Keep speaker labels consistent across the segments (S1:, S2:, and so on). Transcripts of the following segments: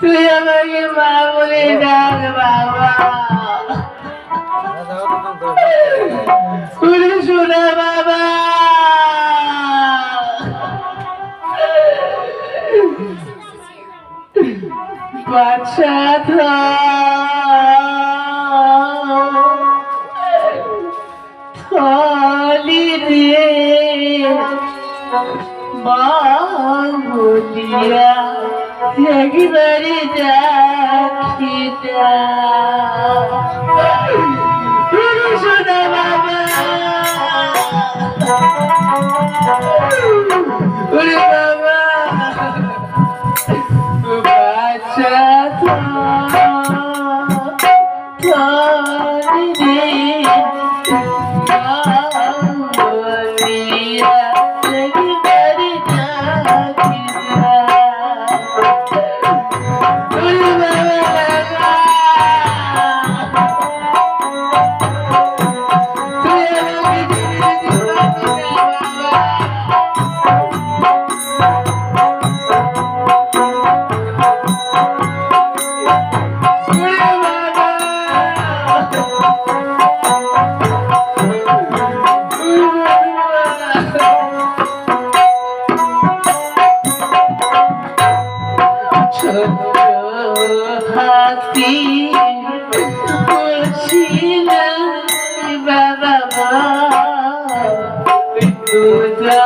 S1: তুই আমাকে মা বলে ডাক বাবা। শোনা বাবা, বাচ্চা থালি রে মা বলিয়া একবারে দেখিতা। শোনা বাবা, ওরে বাবা, বাচ্চা থালি রে বলিয়া একবারে দেখিতা। ওরে বাবা, তুই আমাকে হাতি বলছিল বাবা দুধা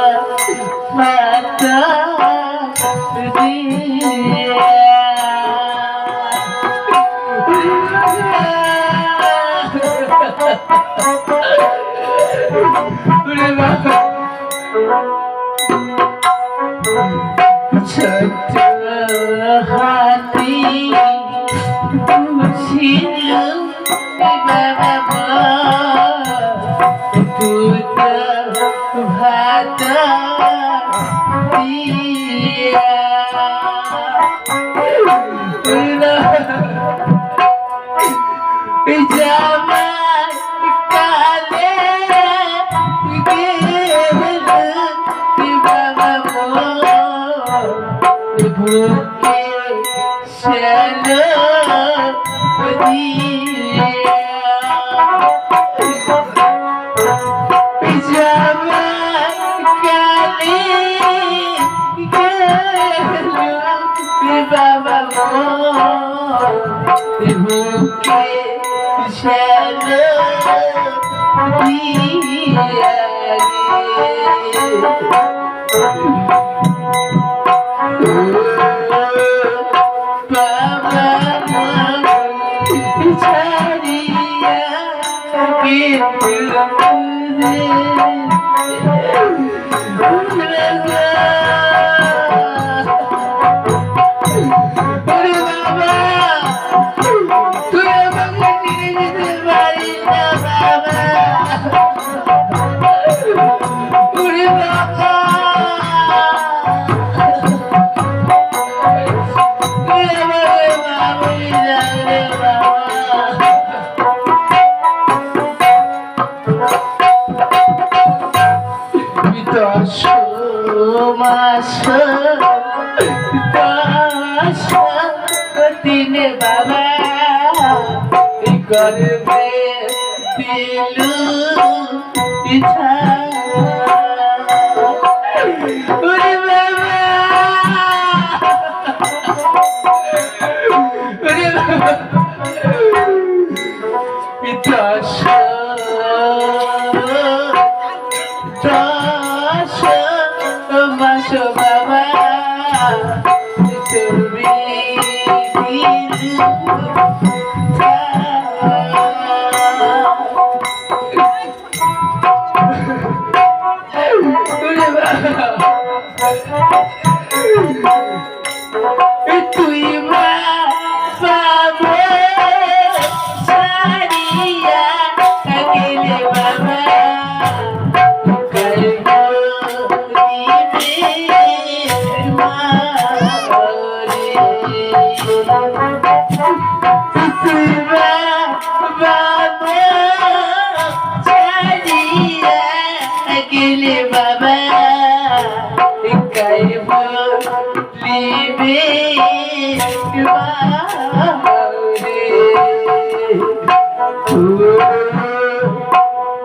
S1: মাতা ছোট হাতি ছিল বাবা দুধ ভাত দিয়া। জামাই কালে গেল বাবা বুকে শ্যালো দিয়া। জামাই কালে গেল বাবা বুকে শ্যালো দিয়া বাবা ছাড়িয়া তুই আমাকে নিয়ে যেতে পারিস না বাবা। ওরে বাবা, তুই আমাকে মা বলে ডাকলে বাবা। দশ মাস 10 দিন বাবা গর্বে দিলু ইচ্ছা। ওরে বাবা, ওরে বাবা, 10 মাস বাবা তুমি তুই মা পাবো ছাড়িয়া গেলে বাবা গেলে বাবা লিবে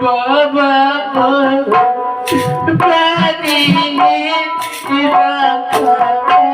S1: বাবা প্রাণীনে রাখাই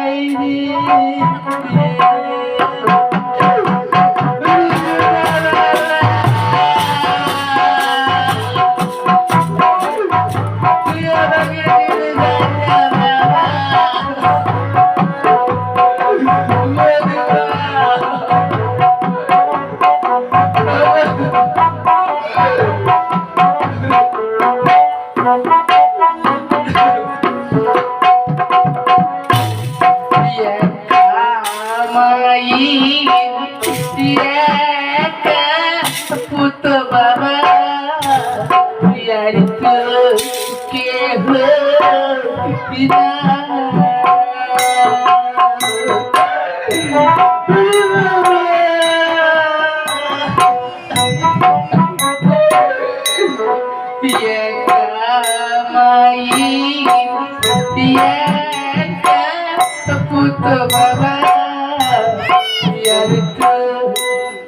S1: পুত বাবা यार तो के हो बिना ये कमाई ये पुत बाबा यार तो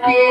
S1: के